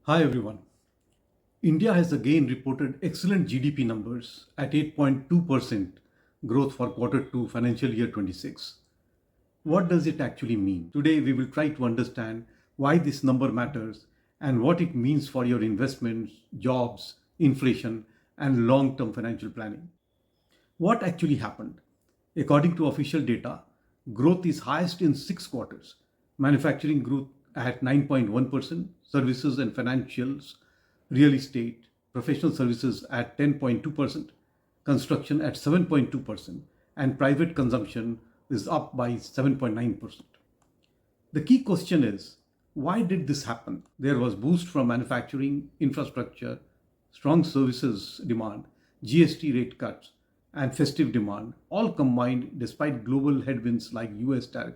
Hi everyone. India has again reported excellent GDP numbers at 8.2% growth for Q2 financial year 26. What does it actually mean? Today we will try to understand why this number matters and what it means for your investments, jobs, inflation, and long-term financial planning. What actually happened? According to official data, growth is highest in 6 quarters. Manufacturing grew at 9.1%, services and financials, real estate, professional services at 10.2%, construction at 7.2%, and private consumption is up by 7.9%. The key question is, why did this happen? There was boost from manufacturing, infrastructure, strong services demand, GST rate cuts, and festive demand, all combined despite global headwinds like US tariff.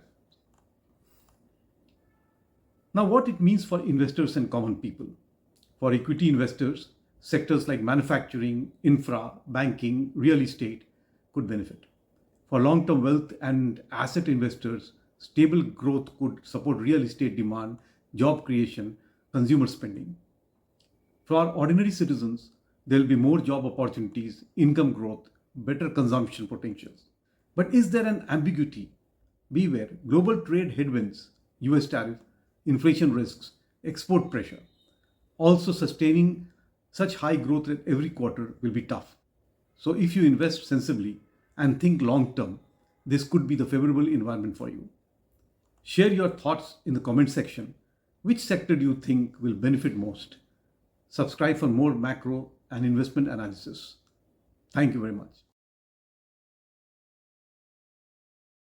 Now, what it means for investors and common people. For equity investors, sectors like manufacturing, infra, banking, real estate could benefit. For long-term wealth and asset investors, stable growth could support real estate demand, job creation, consumer spending. For our ordinary citizens, there will be more job opportunities, income growth, better consumption potentials. But is there an ambiguity? Beware, global trade headwinds, US tariff, inflation risks, export pressure. Also, sustaining such high growth rate every quarter will be tough. So, if you invest sensibly and think long term, this could be the favorable environment for you. Share your thoughts in the comment section. Which sector do you think will benefit most? Subscribe for more macro and investment analysis. Thank you very much.